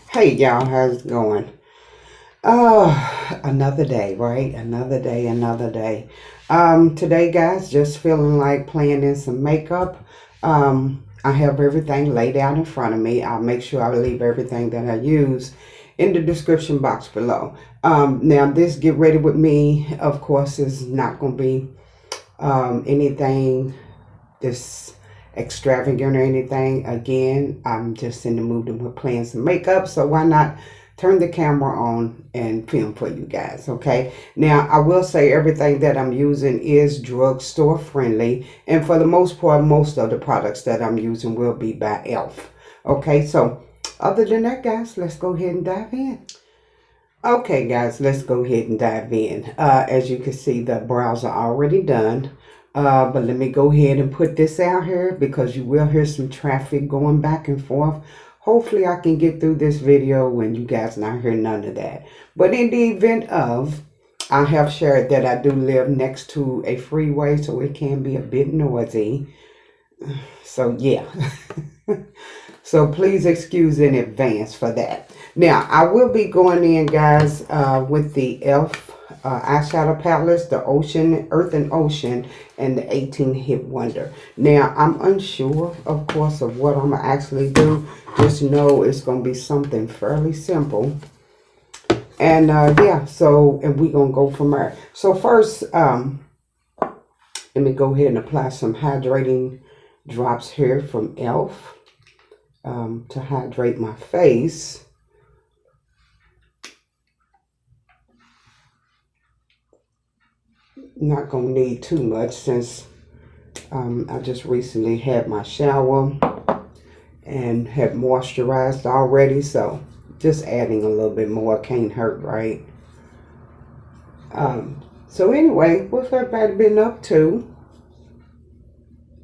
Hey y'all, how's it going? Another day, right? Another day, another day. Today, guys, just feeling like playing in some makeup. I have everything laid out in front of me. I'll make sure I leave everything that I use in the description box below. Now, this Get Ready With Me, of course, is not going to be anything this extravagant or anything. Again, I'm just in the mood to playing some makeup, so why not turn the camera on and film for you guys, okay? Now, I will say everything that I'm using is drugstore friendly, and for the most part, most of the products that I'm using will be by e.l.f. Okay, so other than that, guys, let's go ahead and dive in. Okay, guys, let's go ahead and dive in. As you can see, the brows are already done. But let me go ahead and put this out here because you will hear some traffic going back and forth. Hopefully, I can get through this video when you guys not hear none of that. But in the event of, I have shared that I do live next to a freeway, so it can be a bit noisy. So, yeah. So please excuse in advance for that. Now, I will be going in, guys, with the e.l.f. Eyeshadow palettes, the Ocean, Earth and Ocean, and the 18 Hit Wonder. Now, I'm unsure, of course, of what I'm going to actually do. Just know it's going to be something fairly simple. And, yeah, so, and we're going to go from there. So first, let me go ahead and apply some hydrating drops here from e.l.f. To hydrate my face. Not gonna need too much since I just recently had my shower and had moisturized already, so just adding a little bit more can't hurt, right? So anyway, what's everybody been up to?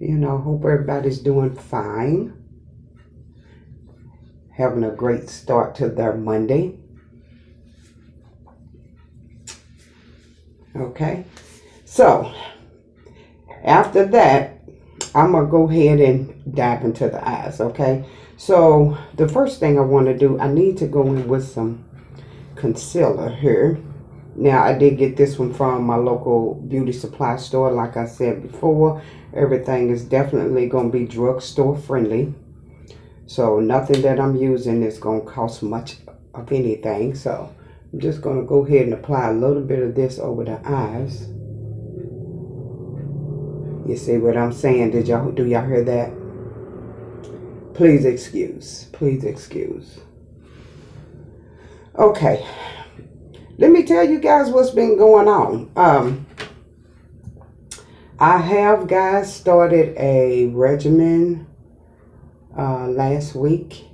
Hope everybody's doing fine, having a great start to their Monday. Okay, so after that, I'm going to go ahead and dive into the eyes, okay? So the first thing I want to do, I need to go in with some concealer here. Now, I did get this one from my local beauty supply store. Like I said before, everything is definitely going to be drugstore friendly. So nothing that I'm using is going to cost much of anything. So I'm just going to go ahead and apply a little bit of this over the eyes. You see what I'm saying? Do y'all hear that? Please excuse. Please excuse. Okay. Let me tell you guys what's been going on. I have, guys, started a regimen last week.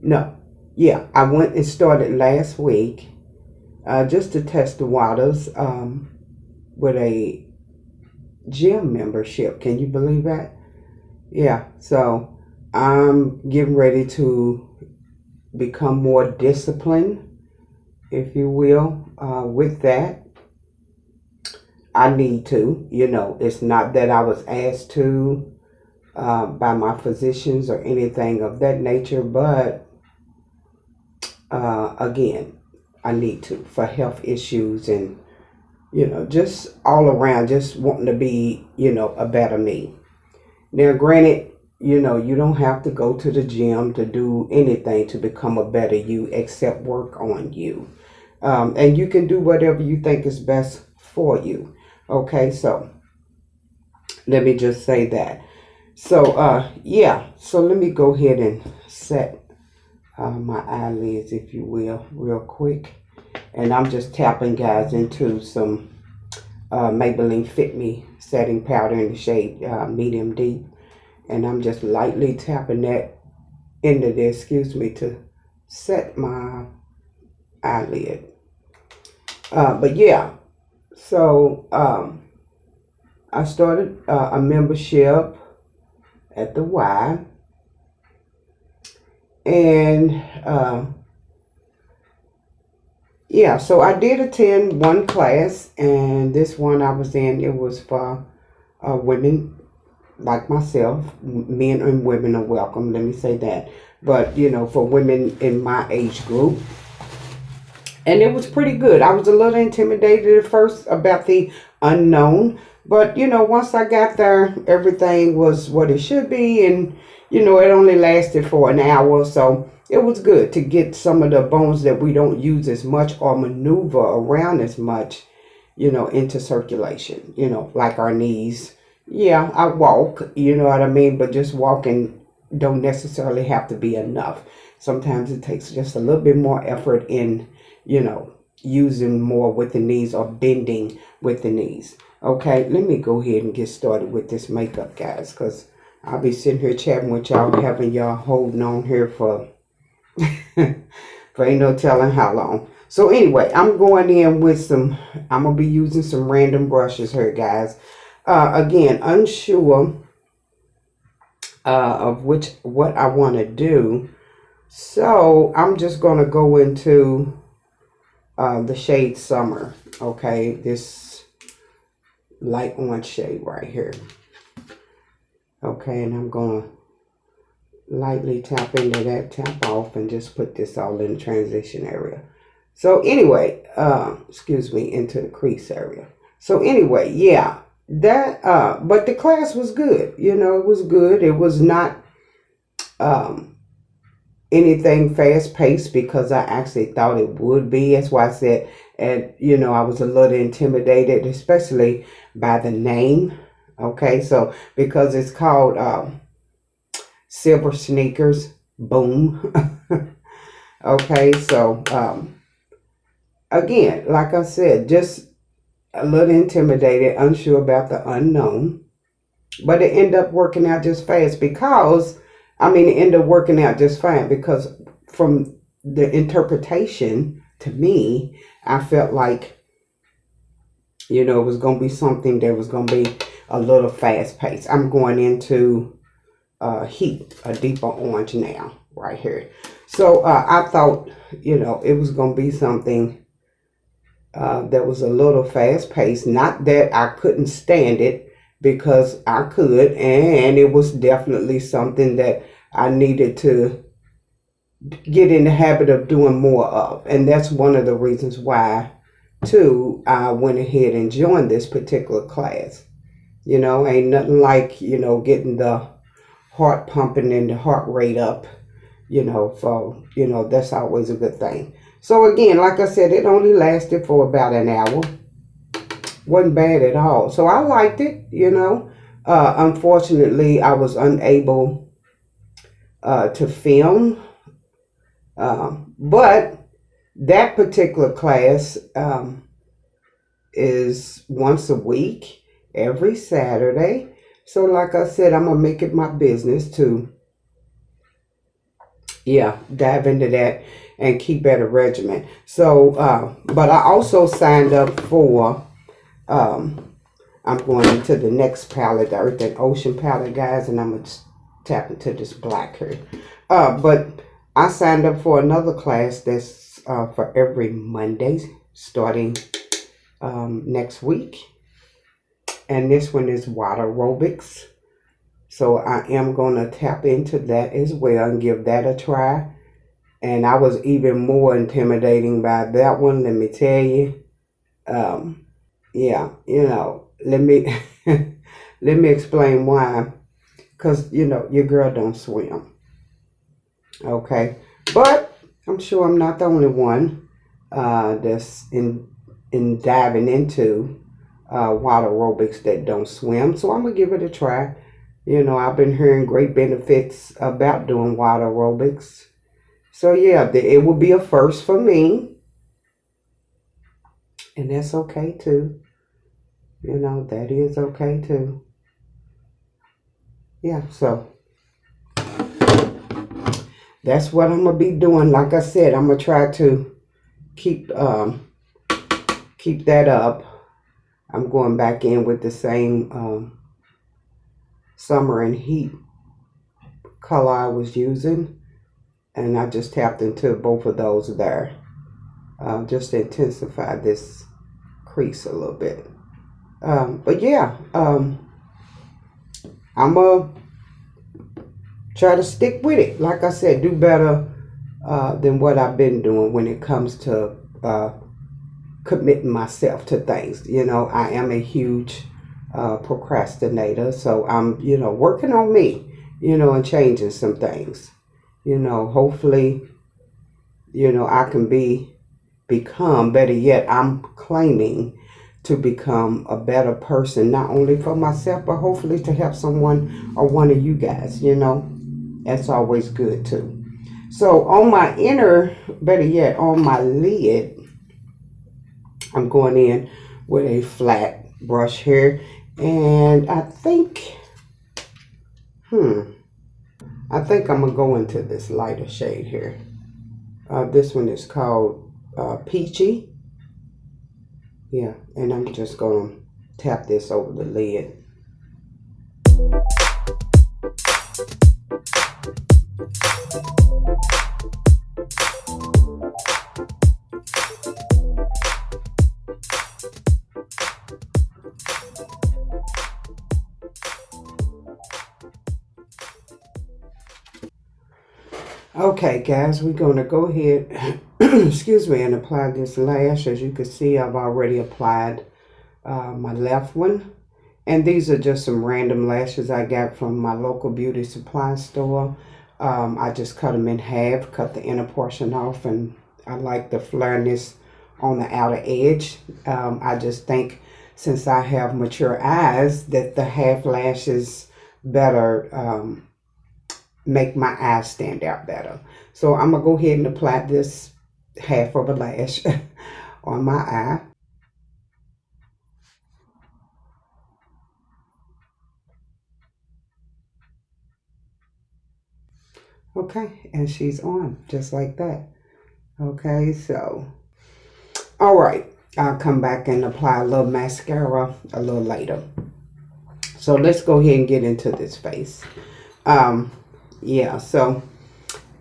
No. Yeah, I went and started last week just to test the waters with a gym membership. Can you believe that? Yeah, so I'm getting ready to become more disciplined, if you will, with that. I need to, it's not that I was asked to by my physicians or anything of that nature, but again, I need to for health issues and, just all around, just wanting to be, a better me. Now, granted, you don't have to go to the gym to do anything to become a better you except work on you. And you can do whatever you think is best for you. Okay, so let me just say that. So, yeah, so let me go ahead and set my eyelids, if you will, real quick. And I'm just tapping, guys, into some Maybelline Fit Me setting powder in the shade medium deep. And I'm just lightly tapping that into there, to set my eyelid. But yeah, so I started a membership at the Y. And yeah, so I did attend one class, and this one I was in, it was for women like myself, men and women are welcome. Let me say that. But for women in my age group, and it was pretty good. I was a little intimidated at first about the unknown, but once I got there, everything was what it should be, and it only lasted for an hour, so it was good to get some of the bones that we don't use as much or maneuver around as much, into circulation. Like our knees. Yeah, I walk, you know what I mean, but just walking don't necessarily have to be enough. Sometimes it takes just a little bit more effort in using more with the knees or bending with the knees. Okay, let me go ahead and get started with this makeup, guys, because I'll be sitting here chatting with y'all, having y'all holding on here for for ain't no telling how long. So anyway, I'm going in with I'm going to be using some random brushes here, guys. Again, unsure of what I want to do. So I'm just going to go into the shade Summer. Okay, this light orange shade right here. Okay, and I'm going to lightly tap into that, tap off, and just put this all in the transition area. So anyway, excuse me, into the crease area. So anyway, yeah, that, but the class was good. It was good. It was not anything fast paced, because I actually thought it would be. That's why I said, and I was a little intimidated, especially by the name. Okay, so because it's called Silver Sneakers, boom. Okay, so again, like I said, just a little intimidated, unsure about the unknown, but it ended up working out just fast because, it ended up working out just fine because from the interpretation to me, I felt like, it was going to be something that was going to be a little fast paced. I'm going into Heat, a deeper orange now, right here. So I thought, it was going to be something that was a little fast paced. Not that I couldn't stand it, because I could, and it was definitely something that I needed to get in the habit of doing more of. And that's one of the reasons why, too, I went ahead and joined this particular class. Ain't nothing like, getting the heart pumping and the heart rate up, for, that's always a good thing. So again, like I said, it only lasted for about an hour. Wasn't bad at all. So I liked it, Unfortunately, I was unable to film. But that particular class is once a week, every Saturday. So like I said, I'm going to make it my business to, dive into that and keep at a regimen. So, but I also signed up for, I'm going into the next palette, the Earth and Ocean palette, guys, and I'm going to tap into this black here. But I signed up for another class that's for every Monday, starting next week. And this one is water aerobics. So I am going to tap into that as well and give that a try. And I was even more intimidating by that one, let me tell you. Yeah, let me let me explain why. Because, your girl don't swim. Okay. But I'm sure I'm not the only one that's in diving into water aerobics that don't swim. So I'm going to give it a try. I've been hearing great benefits about doing water aerobics. So yeah, it will be a first for me. And that's okay too. That is okay too. Yeah, so that's what I'm going to be doing. Like I said, I'm going to try to keep that up. I'm going back in with the same Summer and Heat color I was using. And I just tapped into both of those there. Just to intensify this crease a little bit. But yeah, I'm going to try to stick with it. Like I said, do better than what I've been doing when it comes to committing myself to things. You know, I am a huge procrastinator. So I'm, working on me, and changing some things. Hopefully, I can become, better yet, I'm claiming to become a better person, not only for myself, but hopefully to help someone or one of you guys. That's always good too. So on my inner, better yet, on my lid, I'm going in with a flat brush here. And I think I'm going to go into this lighter shade here. This one is called Peachy. Yeah, and I'm just going to tap this over the lid. Okay, guys, we're going to go ahead, excuse me, and apply this lash. As you can see, I've already applied my left one. And these are just some random lashes I got from my local beauty supply store. I just cut them in half, cut the inner portion off, and I like the flareness on the outer edge. I just think since I have mature eyes that the half lashes better make my eyes stand out better. So I'm going to go ahead and apply this half of a lash on my eye. Okay, and she's on just like that. Okay, so, all right, I'll come back and apply a little mascara a little later. So let's go ahead and get into this face. Yeah, so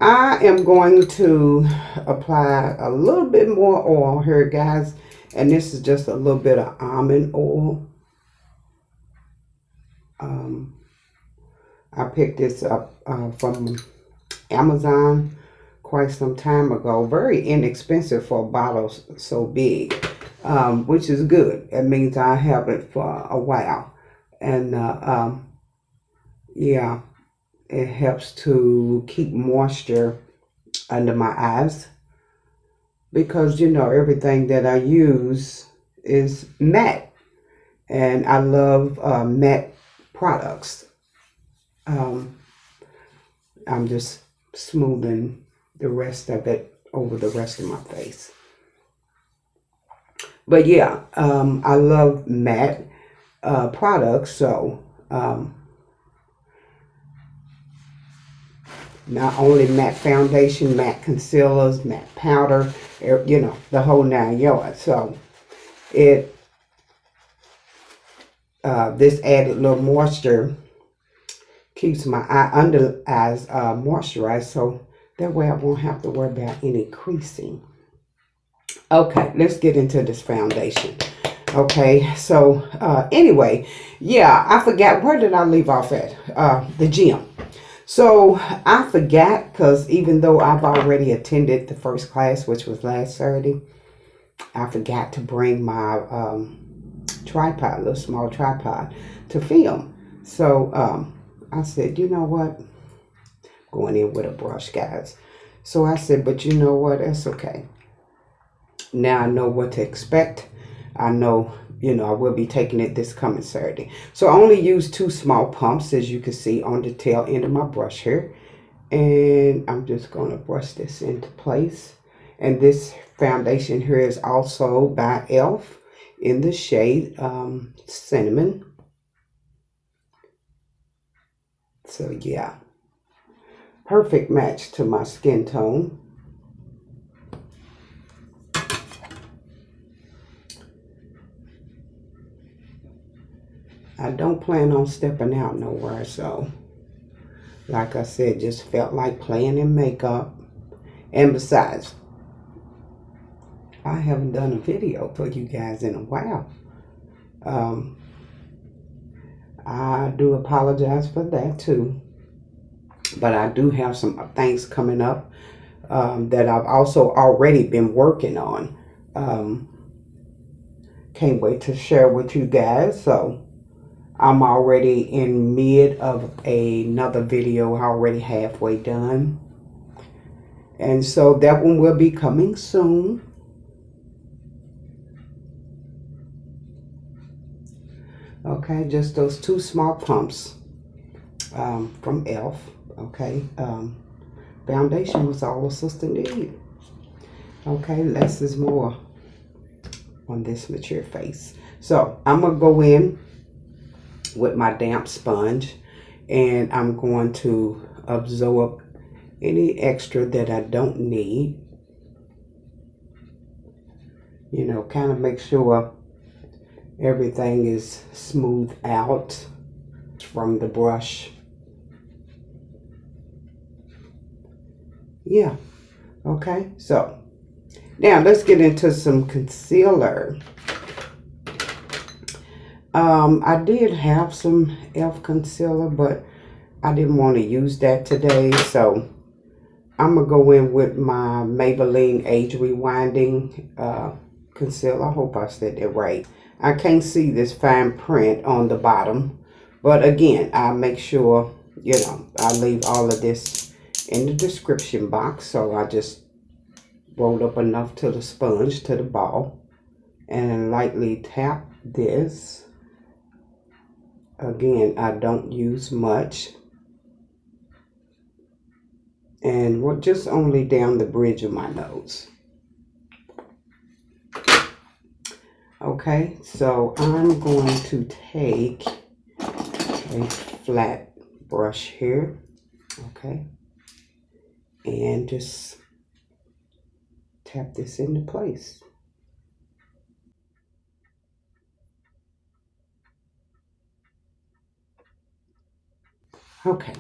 I am going to apply a little bit more oil here, guys. And this is just a little bit of almond oil. I picked this up from Amazon quite some time ago. Very inexpensive for a bottle so big, which is good. It means I have it for a while. And yeah, it helps to keep moisture under my eyes. Because, everything that I use is matte. And I love matte products. I'm just smoothing the rest of it over the rest of my face. But yeah, I love matte products. So not only matte foundation, matte concealers, matte powder, the whole 9 yards. So it this added little moisture keeps my under eyes moisturized, so that way I won't have to worry about any creasing. Okay, let's get into this foundation. Okay, so anyway, yeah, I forgot, where did I leave off at? The gym. So I forgot, because even though I've already attended the first class, which was last Saturday, I forgot to bring my tripod, little small tripod, to film. So I said, you know what? Going in with a brush, guys. So I said, but you know what? That's okay. Now I know what to expect. I know, I will be taking it this coming Saturday. So I only used 2 small pumps, as you can see on the tail end of my brush here. And I'm just going to brush this into place. And this foundation here is also by e.l.f. in the shade Cinnamon. So yeah, perfect match to my skin tone. I don't plan on stepping out nowhere, so like I said, just felt like playing in makeup. And besides, I haven't done a video for you guys in a while. I do apologize for that too. But I do have some things coming up that I've also already been working on. Um, can't wait to share with you guys. So I'm already in mid of another video, already halfway done. And so that one will be coming soon. Okay, just those two small pumps from e.l.f. Okay, foundation was all a sister needed. Okay, less is more on this mature face. So I'm gonna go in with my damp sponge, and I'm going to absorb any extra that I don't need. You know, kind of make sure everything is smoothed out from the brush. Yeah, okay, so now let's get into some concealer. I did have some e.l.f. concealer, but I didn't want to use that today, so I'm going to go in with my Maybelline Age Rewinding concealer. I hope I said that right. I can't see this fine print on the bottom, but again, I'll make sure, you know, I leave all of this in the description box. So I just rolled up enough to the sponge, to the ball, and lightly tap this. Again, I don't use much. And we're just only down the bridge of my nose. Okay, so I'm going to take a flat brush here, okay, and just tap this into place. Okay,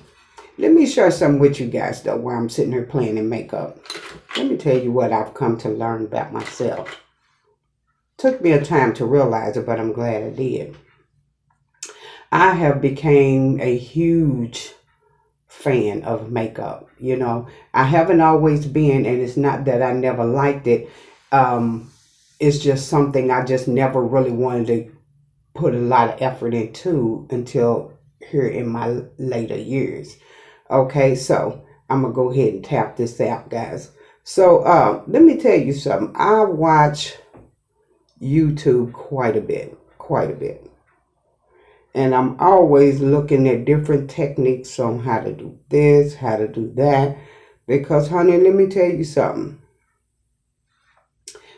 let me share something with you guys though while I'm sitting here playing in makeup. Let me tell you what I've come to learn about myself. Took me a time to realize it, but I'm glad I did. I have become a huge fan of makeup. You know, I haven't always been, and it's not that I never liked it. It's just something I just never really wanted to put a lot of effort into until here in my later years. Okay, so I'm gonna go ahead and tap this out, guys. So let me tell you something. I watch YouTube quite a bit. And I'm always looking at different techniques on how to do this, how to do that. Because, honey, let me tell you something.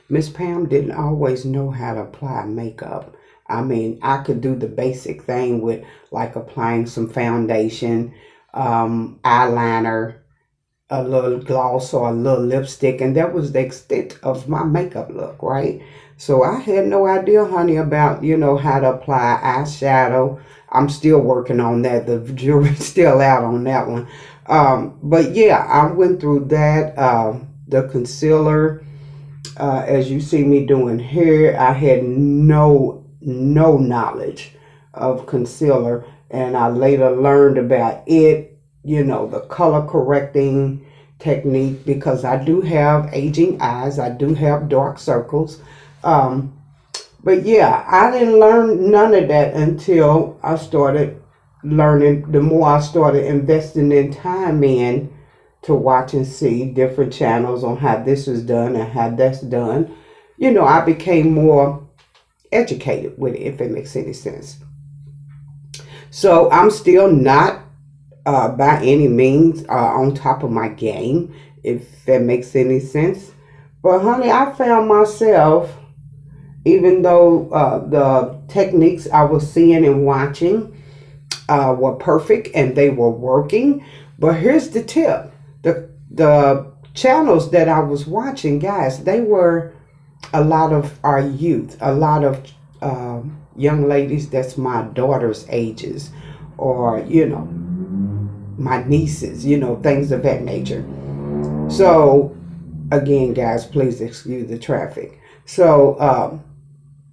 Miss Pam didn't always know how to apply makeup. I mean, I could do the basic thing with like applying some foundation, eyeliner, a little gloss or a little lipstick, and that was the extent of my makeup look, right? So I had no idea, honey, about, you know, how to apply eyeshadow. I'm still working on that. The jury's still out on that one. But yeah, I went through that. The concealer, as you see me doing here, I had no knowledge of concealer, and I later learned about it, you know, the color correcting technique, because I do have aging eyes. I do have dark circles. But yeah, I didn't learn none of that until I started learning. The more I started investing in time in to watch and see different channels on how this is done and how that's done, you know, I became more educated with it, if it makes any sense. So I'm still not by any means on top of my game, if that makes any sense. But honey, I found myself, even though the techniques I was seeing and watching were perfect and they were working, but here's the tip: the channels that I was watching, guys, they were a lot of our youth, a lot of young ladies that's my daughter's ages, or you know, my nieces, you know, things of that nature. So again, guys, please excuse the traffic. So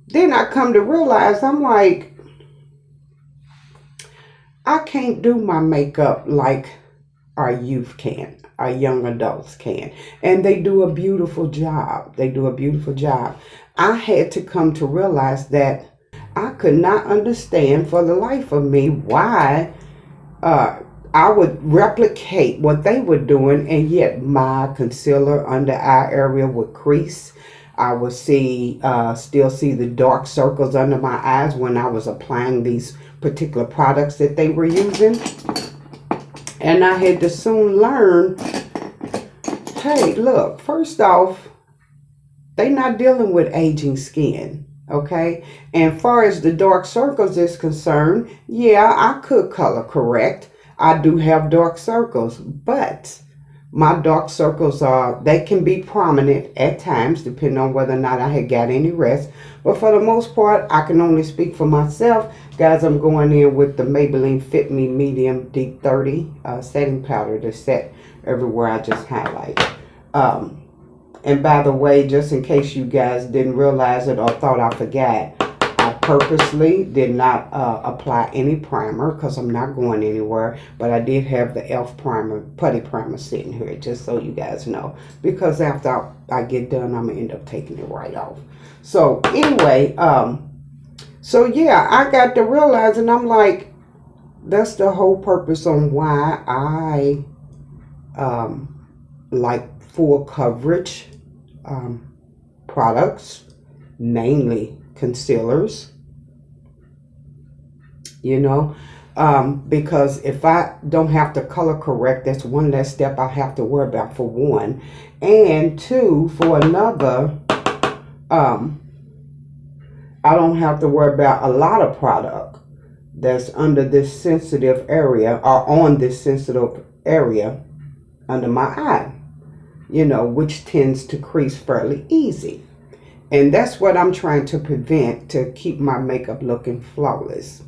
then I come to realize, I'm like, I can't do my makeup like our youth can, our young adults can. And they do a beautiful job. They do a beautiful job. I had to come to realize that I could not understand for the life of me why uh, I would replicate what they were doing, and yet my concealer under eye area would crease. I would still see the dark circles under my eyes when I was applying these particular products that they were using. And I had to soon learn, hey, look, first off, they not dealing with aging skin, okay? And far as the dark circles is concerned, yeah, I could color correct. I do have dark circles, but my dark circles they can be prominent at times, depending on whether or not I had got any rest. But for the most part, I can only speak for myself. Guys, I'm going in with the Maybelline Fit Me Medium Deep 30 setting powder to set everywhere I just highlight. And by the way, just in case you guys didn't realize it or thought I forgot, I purposely did not apply any primer because I'm not going anywhere. But I did have the e.l.f. primer, putty primer sitting here, just so you guys know. Because after I get done, I'm going to end up taking it right off. So anyway, so yeah, I got to realize, and I'm like, that's the whole purpose on why I like full coverage products, mainly concealers, you know, because if I don't have to color correct, that's one less step I have to worry about, for one. And two, for another, I don't have to worry about a lot of product that's under this sensitive area or on this sensitive area under my eye, you know, which tends to crease fairly easy. And that's what I'm trying to prevent, to keep my makeup looking flawless.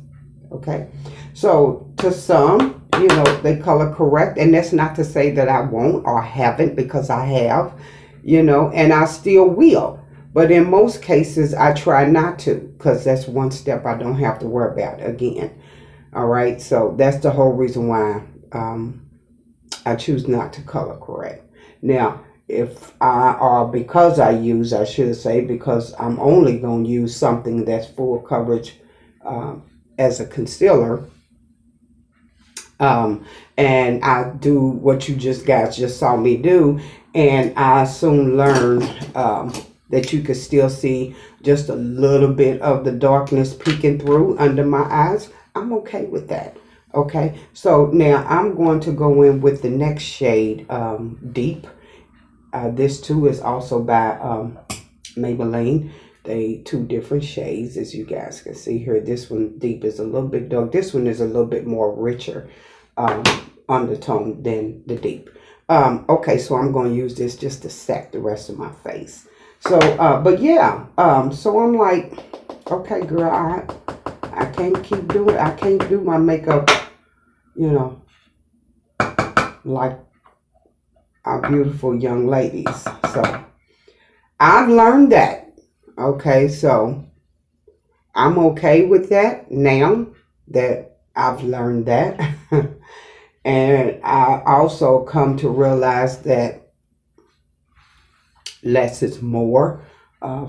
Okay. So to some, you know, they color correct. And that's not to say that I won't or haven't, because I have, you know, and I still will. But in most cases, I try not to, because that's one step I don't have to worry about again. All right. So that's the whole reason why I choose not to color correct. Now, if because I should say, because I'm only going to use something that's full coverage as a concealer, and I do what you guys just saw me do, and I soon learned that you could still see just a little bit of the darkness peeking through under my eyes. I'm okay with that. Okay, so now I'm going to go in with the next shade, Deep. This too is also by Maybelline. They two different shades, as you guys can see here. This one, Deep, is a little bit dark. This one is a little bit more richer undertone than the Deep. Okay, so I'm going to use this just to set the rest of my face. So, but yeah, so I'm like, okay, girl, I can't keep doing, I can't do my makeup, you know, like our beautiful young ladies. So I've learned that. Okay, so I'm okay with that now that I've learned that. And I also come to realize that less is more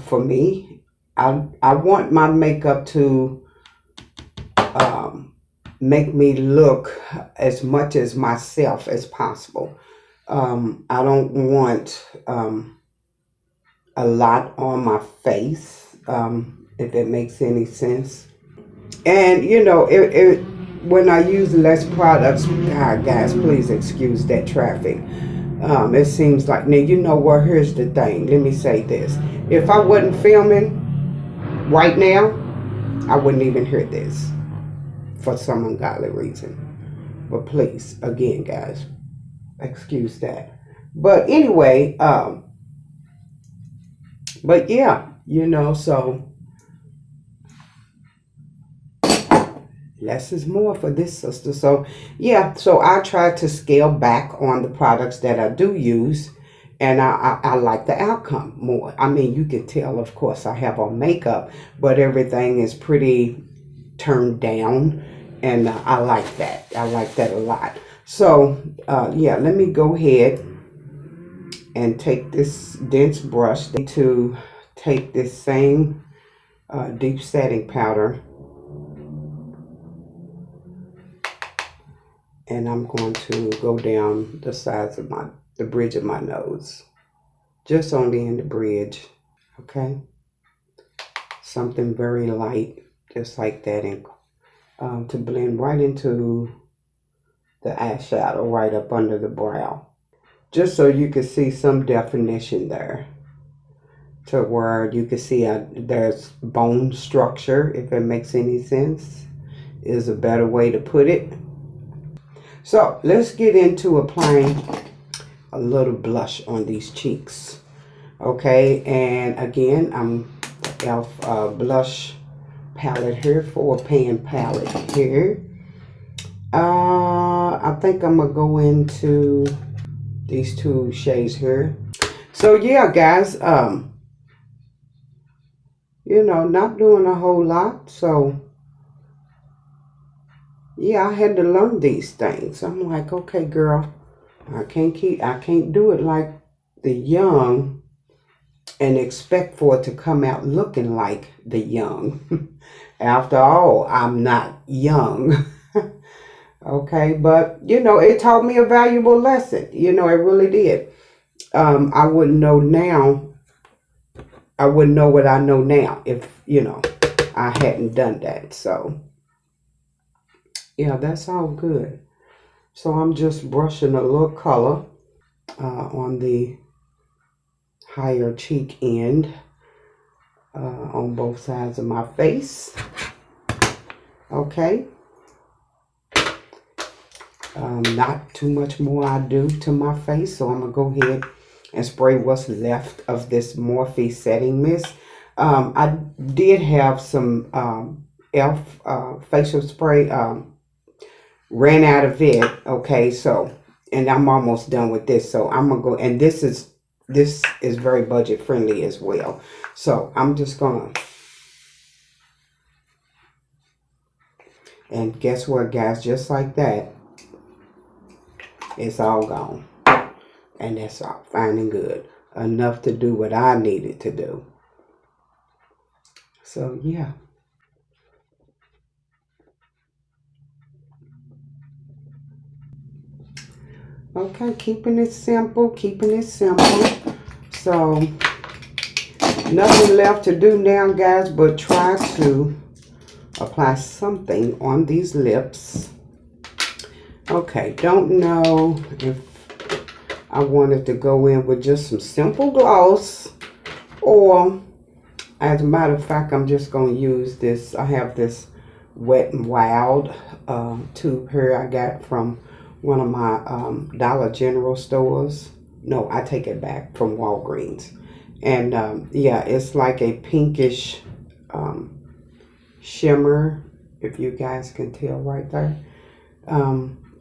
for me. I want my makeup to make me look as much as myself as possible. I don't want a lot on my face, if it makes any sense. And you know, when I use less products, God, guys, please excuse that traffic. It seems like, now you know what, here's the thing, let me say this. If I wasn't filming right now, I wouldn't even hear this for some ungodly reason. But please, again, guys, excuse that. But anyway, but yeah, you know, so less is more for this sister. So yeah, so I try to scale back on the products that I do use, and I like the outcome more. I mean, you can tell, of course, I have on makeup, but everything is pretty turned down. And I like that. I like that a lot. So, yeah, let me go ahead and take this dense brush to take this same deep setting powder, and I'm going to go down the sides of the bridge of my nose, just only in the bridge. Okay, something very light, just like that, and to blend right into the eyeshadow right up under the brow, just so you can see some definition there, to where you can see there's bone structure, if it makes any sense, is a better way to put it. So let's get into applying a little blush on these cheeks. Okay, and again, I'm e.l.f. Blush palette here, 4-pan palette here. I think I'm gonna go into these two shades here. So yeah, guys, you know, not doing a whole lot. So yeah, I had to learn these things. I'm like, okay, girl, I can't do it like the young and expect for it to come out looking like the young. After all, I'm not young. Okay, but you know, it taught me a valuable lesson. You know, it really did. I wouldn't know now. I wouldn't know what I know now if, you know, I hadn't done that. So yeah, that's all good. So I'm just brushing a little color on the higher cheek end on both sides of my face. Okay. Not too much more I do to my face, so I'm going to go ahead and spray what's left of this Morphe setting mist. I did have some e.l.f. Facial spray, ran out of it, okay, so, and I'm almost done with this, so I'm going to go, and this is very budget friendly as well, so I'm just going to, and guess what, guys, just like that, it's all gone. And that's all fine and good. Enough to do what I needed to do. So, yeah. Okay, keeping it simple, keeping it simple. So, nothing left to do now, guys, but try to apply something on these lips. Okay, don't know if I wanted to go in with just some simple gloss, or as a matter of fact, I'm just going to use this. I have this Wet n Wild tube here I got from one of my Dollar General stores. No, I take it back, from Walgreens. And yeah, it's like a pinkish shimmer, if you guys can tell right there.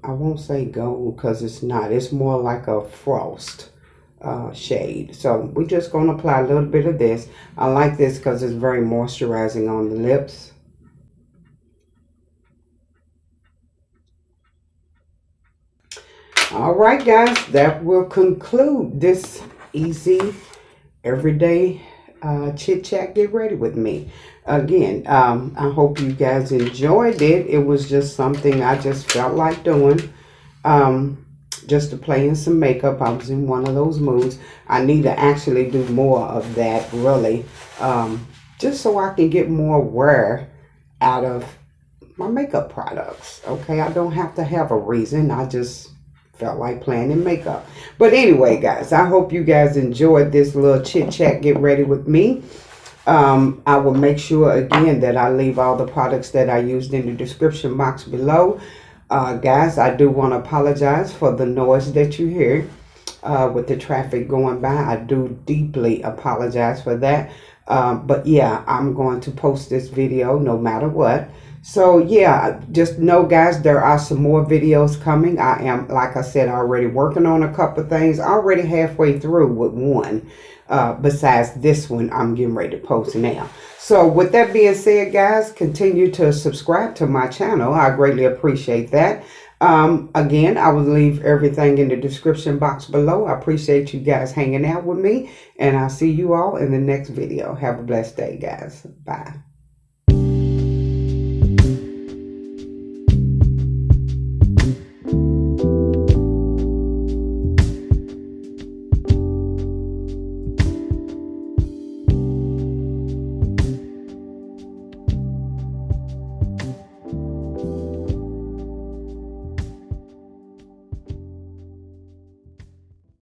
I won't say gold because it's not. It's more like a frost shade. So we're just going to apply a little bit of this. I like this because it's very moisturizing on the lips. All right, guys, that will conclude this easy everyday chit chat. Get ready with me. Again, I hope you guys enjoyed it. It was just something I just felt like doing. Just to play in some makeup. I was in one of those moods. I need to actually do more of that, really, just so I can get more wear out of my makeup products. Okay, I don't have to have a reason. I just felt like playing in makeup. But anyway, guys, I hope you guys enjoyed this little chit chat. Get ready with me. I will make sure again that I leave all the products that I used in the description box below. Guys, I do want to apologize for the noise that you hear with the traffic going by. I do deeply apologize for that. But yeah, I'm going to post this video no matter what. So yeah, just know guys, there are some more videos coming. I am, like I said, already working on a couple of things. Already halfway through with one. Besides this one, I'm getting ready to post now. So with that being said, guys, continue to subscribe to my channel. I greatly appreciate that. Again, I will leave everything in the description box below. I appreciate you guys hanging out with me, and I'll see you all in the next video. Have a blessed day, guys. Bye.